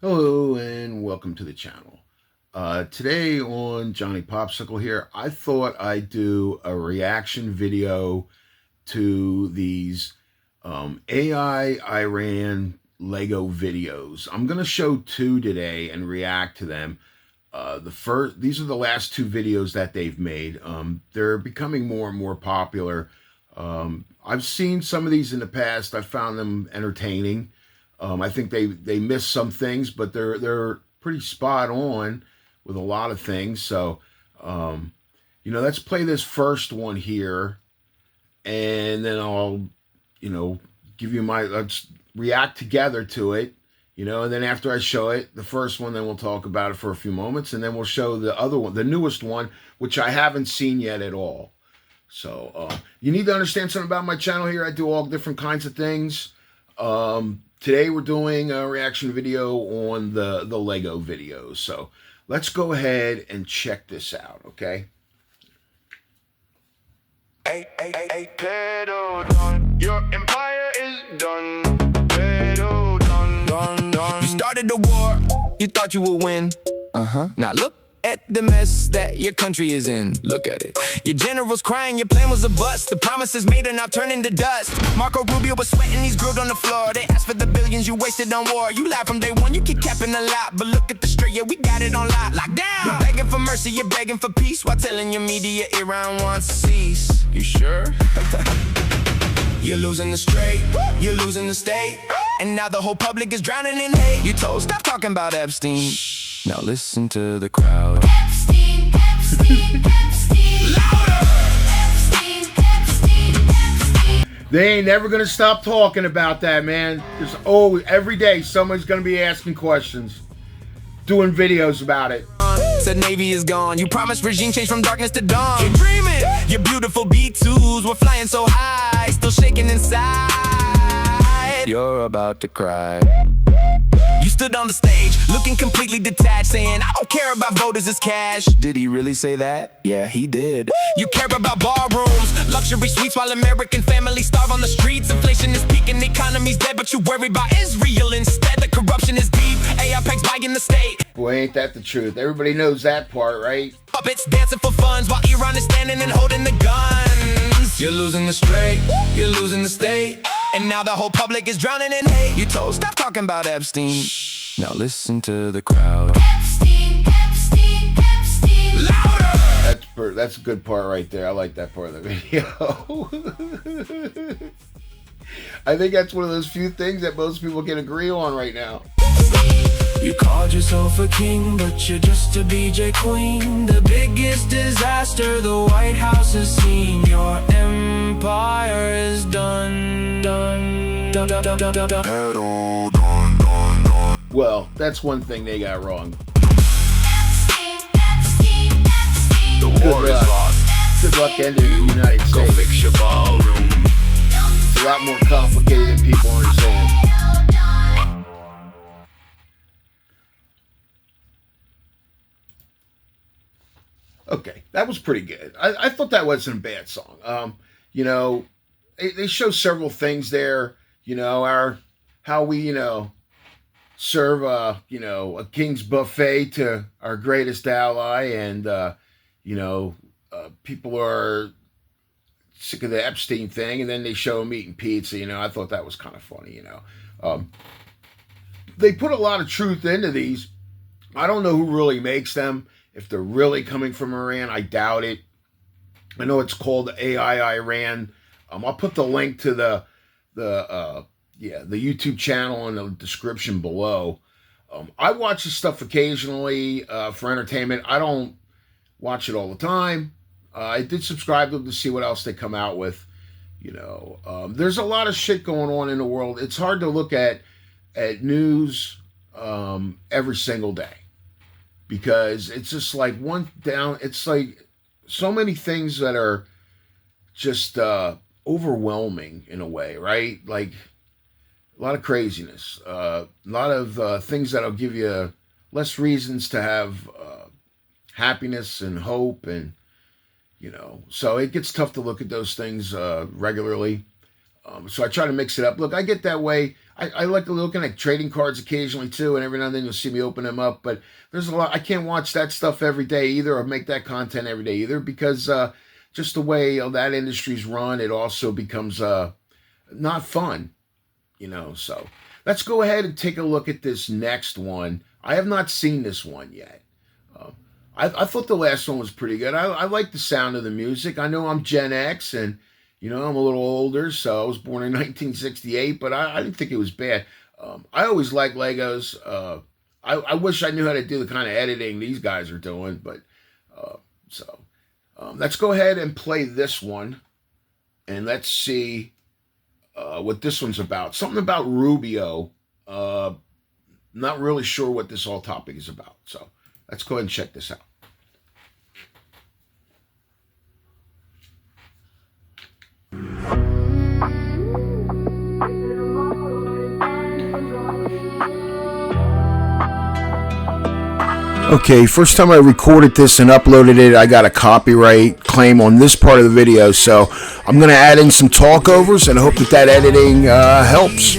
Hello and welcome to the channel. Today on Johnny Popsicle here, I thought I'd do a reaction video to these AI Iran Lego videos. I'm going to show two today and react to them. These are the last two videos that they've made. They're becoming more and more popular. I've seen some of these in the past. I found them entertaining. I think they miss some things, but they're pretty spot on with a lot of things. So, let's play this first one here, and then I'll, give you let's react together to it, and then after I show it, the first one, then we'll talk about it for a few moments, and then we'll show the other one, the newest one, which I haven't seen yet at all. So, you need to understand something about my channel here. I do all different kinds of things. Today we're doing a reaction video on the Lego videos. So let's go ahead and check this out, okay? Hey, pedal done. Your empire is done. Pedal done. You started the war, you thought you would win. Now look at the mess that your country is in. Look at it. Your general's crying, your plan was a bust. The promises made are now turning to dust. Marco Rubio was sweating, he's grilled on the floor. They asked for the billions you wasted on war. You lied from day one, you keep capping a lot. But look at the straight, yeah, we got it on lock. Lockdown. You're begging for mercy, you're begging for peace, while telling your media Iran wants to cease. You sure? You're losing the straight, you're losing the state, and now the whole public is drowning in hate. You told, stop talking about Epstein. Now listen to the crowd. Epstein, Epstein, Epstein. Louder! Epstein, Epstein, Epstein. They ain't never gonna stop talking about that, man. There's always, every day, someone's gonna be asking questions, doing videos about it. Said Navy is gone. You promised regime change from darkness to dawn. You're dreaming. Your beautiful B2s were flying so high, still shaking inside. You're about to cry. You stood on the stage, looking completely detached, saying, I don't care about voters, it's cash. Did he really say that? Yeah, he did. You care about ballrooms, luxury suites, while American families starve on the streets. Inflation is peaking, the economy's dead, but you worry about Israel instead. The corruption is deep, AIPAC's buying the state. Boy, ain't that the truth. Everybody knows that part, right? Puppets dancing for funds, while Iran is standing and holding the guns. You're losing the straight, you're losing the state, and now the whole public is drowning in hate. You told, stop talking about Epstein. Now listen to the crowd. Epstein, Epstein, Epstein. Louder! That's a good part right there. I like that part of the video. I think that's one of those few things that most people can agree on right now. You called yourself a king, but you're just a BJ queen. The biggest disaster the White House has seen. Your empire is done. Well, that's one thing they got wrong. The war is lost. Good luck ending the United States. Go fix your ballroom. It's a lot more complicated than people understand. Okay, that was pretty good. I thought that wasn't a bad song. They show several things there. How we, serve, a king's buffet to our greatest ally, and people are sick of the Epstein thing, and then they show him eating pizza. I thought that was kind of funny. They put a lot of truth into these. I don't know who really makes them. If they're really coming from Iran, I doubt it. I know it's called AI Iran. I'll put the link to the YouTube channel in the description below. I watch this stuff occasionally for entertainment. I don't watch it all the time. I did subscribe to them to see what else they come out with. There's a lot of shit going on in the world. It's hard to look at news every single day, because it's just like it's like so many things that are just overwhelming in a way, right? Like a lot of craziness, a lot of things that'll give you less reasons to have happiness and hope, and so it gets tough to look at those things regularly. So I try to mix it up. Look, I get that way. I like looking at trading cards occasionally too, and every now and then you'll see me open them up. But there's a lot. I can't watch that stuff every day either, or make that content every day either, because just the way that industry's run, it also becomes not fun, So let's go ahead and take a look at this next one. I have not seen this one yet. I thought the last one was pretty good. I like the sound of the music. I know I'm Gen X, and I'm a little older, so I was born in 1968, but I didn't think it was bad. I always like Legos. I wish I knew how to do the kind of editing these guys are doing, but let's go ahead and play this one, and let's see what this one's about. Something about Rubio. Not really sure what this whole topic is about, so let's go ahead and check this out. Okay, first time I recorded this and uploaded it, I got a copyright claim on this part of the video, so I'm going to add in some talkovers and I hope that editing helps.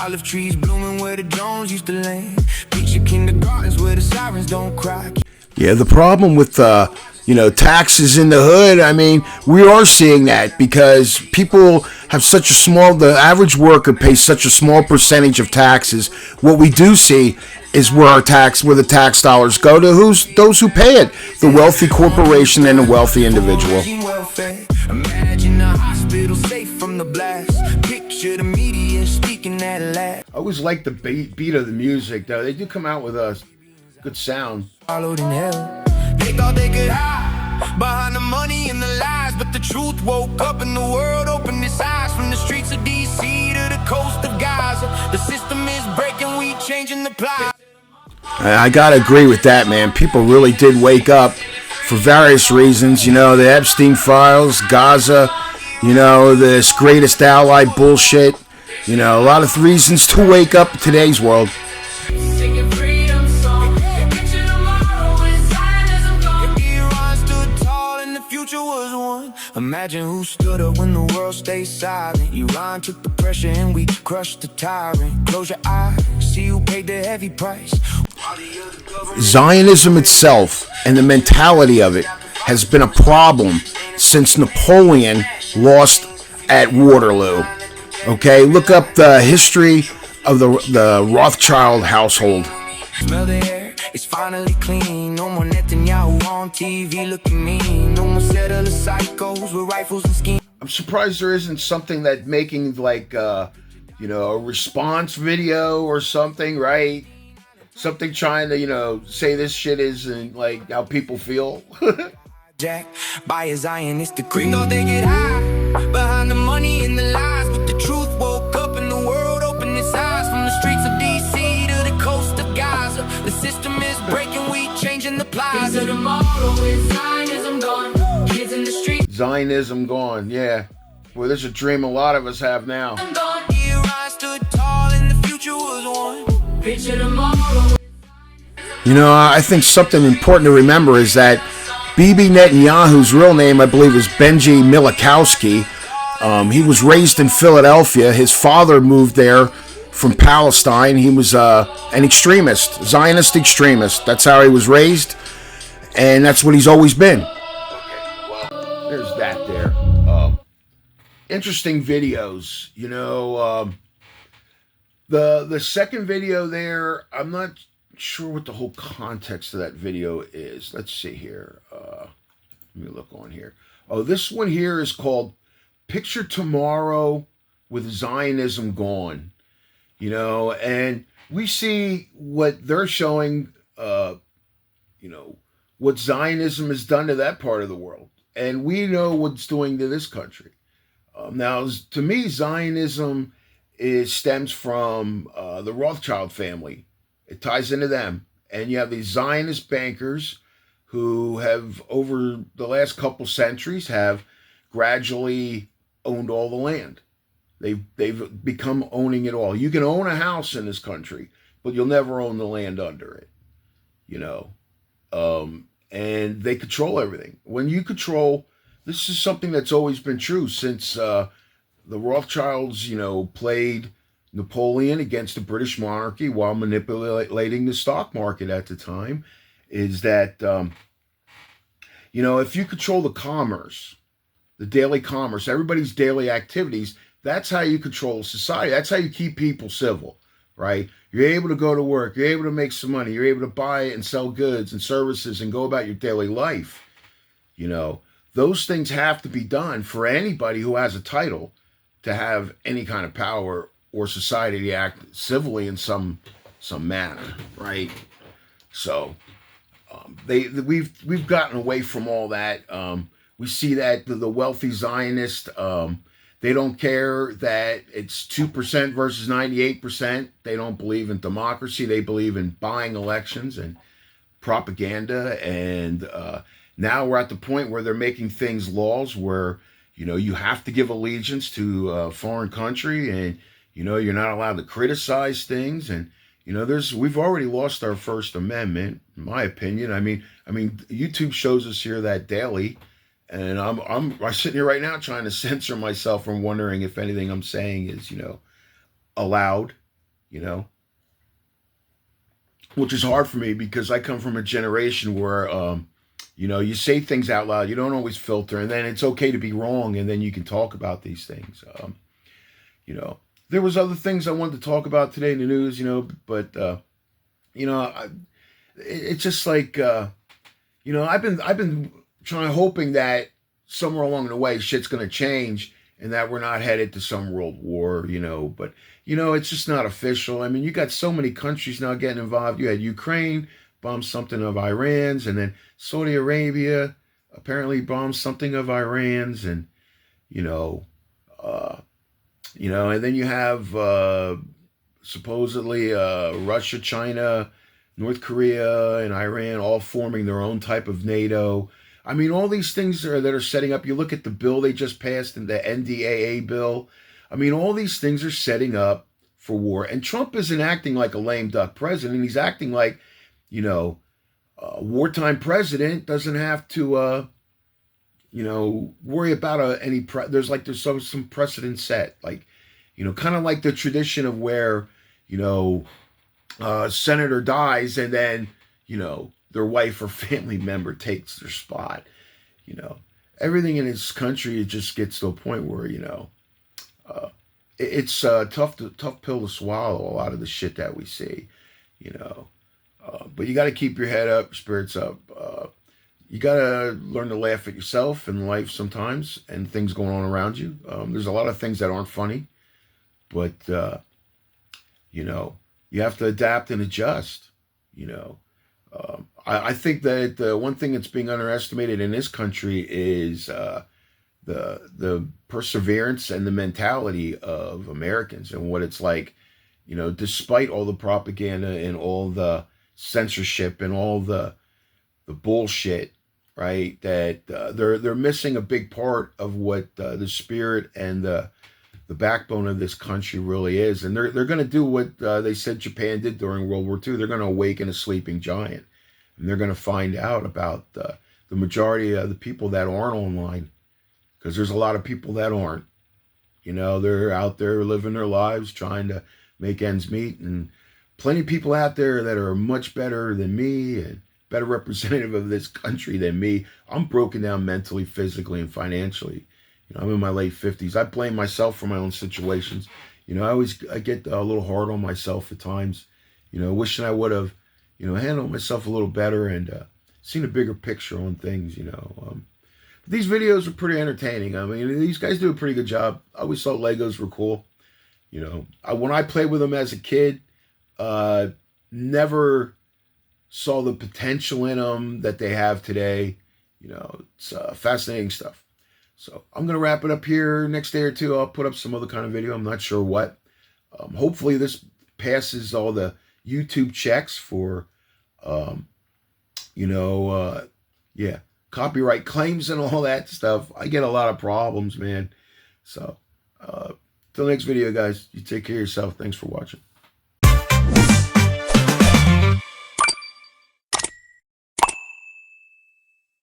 Olive trees blooming where the drones used to land. Picture kindergartens where the sirens don't cry. Yeah, the problem with taxes in the hood, I mean, we are seeing that because people have such a the average worker pays such a small percentage of taxes. What we do see is where the tax dollars go to those who pay it, the wealthy corporation and the wealthy individual. Imagine a hospital safe from the blast. Picture the media speaking that last. I always like the beat of the music, though. They do come out with a good sound. Followed in hell. They thought they could hide behind the money and the lies, but the truth woke up and the world opened its eyes. From the streets of DC to the coast of Gaza, the system is breaking, we changing the plot. I gotta agree with that, man. People really did wake up for various reasons. The Epstein files, Gaza, this greatest ally bullshit. A lot of reasons to wake up in today's world. Imagine who stood up when the world stayed silent. Iran took the pressure and we crushed the tyrant. Close your eyes, see who paid the heavy price. Zionism itself and the mentality of it has been a problem since Napoleon lost at Waterloo. Okay, look up the history of the Rothschild household. Smell the air, it's finally clean. No more Netanyahu on TV looking mean. No more settler psychos with rifles and schemes. I'm surprised there isn't something that making like a response video or something, right? Something trying to say this shit isn't like how people feel. Jack by a Zionistic creed. No, they get high behind the money and the lies, but the truth woke up and the world opened its eyes. From the streets of DC to the coast of Gaza, the system is breaking, we changing the plaza. Tomorrow is Zionism gone. Kids in the street. Zionism gone, yeah. Well, there's a dream a lot of us have now. Iran stood tall and the future was one. Picture tomorrow. I think something important to remember is that Bibi Netanyahu's real name, I believe, is Benji Milikowski. He was raised in Philadelphia. His father moved there from Palestine. He was an extremist, Zionist extremist. That's how he was raised, and that's what he's always been. Okay, well, there's that there. Interesting videos. The second video there, I'm not sure what the whole context of that video is. Let's see here. Let me look on here. Oh, this one here is called Picture Tomorrow with Zionism Gone. And we see what they're showing, what Zionism has done to that part of the world. And we know what it's doing to this country. Now, to me, Zionism stems from the Rothschild family. It ties into them. And you have these Zionist bankers who have, over the last couple centuries, have gradually owned all the land. They've become owning it all. You can own a house in this country, but you'll never own the land under it. And they control everything. When you control, this is something that's always been true since the the Rothschilds, played Napoleon against the British monarchy while manipulating the stock market at the time, is that, if you control the commerce, the daily commerce, everybody's daily activities, that's how you control society. That's how you keep people civil, right? You're able to go to work. You're able to make some money. You're able to buy and sell goods and services and go about your daily life. Those things have to be done for anybody who has a title to have any kind of power or society to act civilly in some manner, right? So we've gotten away from all that. We see that the wealthy Zionists, they don't care that it's 2% versus 98%. They don't believe in democracy. They believe in buying elections and propaganda. And now we're at the point where they're making things laws where, you have to give allegiance to a foreign country, and, you're not allowed to criticize things. And, we've already lost our First Amendment, in my opinion. I mean, YouTube shows us here that daily. And I'm sitting here right now trying to censor myself from wondering if anything I'm saying is, allowed, which is hard for me because I come from a generation where, you say things out loud, you don't always filter, and then it's okay to be wrong, and then you can talk about these things. There was other things I wanted to talk about today in the news, but it's just like, I've been hoping that somewhere along the way shit's going to change and that we're not headed to some world war, but it's just not official. I mean, you got so many countries now getting involved. You had Ukraine bomb something of Iran's, and then Saudi Arabia apparently bombed something of Iran's, and and then you have supposedly Russia, China, North Korea, and Iran all forming their own type of NATO. I mean, all these things that are setting up. You look at the bill they just passed, in the NDAA bill. I mean, all these things are setting up for war. And Trump isn't acting like a lame duck president. He's acting like, a wartime president doesn't have to, worry about there's some precedent set. Like, kind of like the tradition of where, a senator dies and then, their wife or family member takes their spot. Everything in this country, it just gets to a point where, it's a tough pill to swallow, a lot of the shit that we see, but you got to keep your head up, spirits up. You got to learn to laugh at yourself in life sometimes and things going on around you. There's a lot of things that aren't funny, but, you have to adapt and adjust, I think that the one thing that's being underestimated in this country is the perseverance and the mentality of Americans and what it's like, despite all the propaganda and all the censorship and all the bullshit, right? That they're missing a big part of what the spirit and the backbone of this country really is, and they're going to do what they said Japan did during World War II. They're going to awaken a sleeping giant. And they're going to find out about the majority of the people that aren't online, because there's a lot of people that aren't. They're out there living their lives, trying to make ends meet, and plenty of people out there that are much better than me and better representative of this country than me. I'm broken down mentally, physically, and financially. I'm in my late 50s. I blame myself for my own situations. I get a little hard on myself at times, wishing I would have handle myself a little better and seen a bigger picture on things, But these videos are pretty entertaining. I mean, these guys do a pretty good job. I always thought Legos were cool. When I played with them as a kid, never saw the potential in them that they have today. It's fascinating stuff. So I'm going to wrap it up here. Next day or two, I'll put up some other kind of video. I'm not sure what. Hopefully this passes all the YouTube checks for, copyright claims and all that stuff. I get a lot of problems, man. So, till next video, guys, you take care of yourself. Thanks for watching.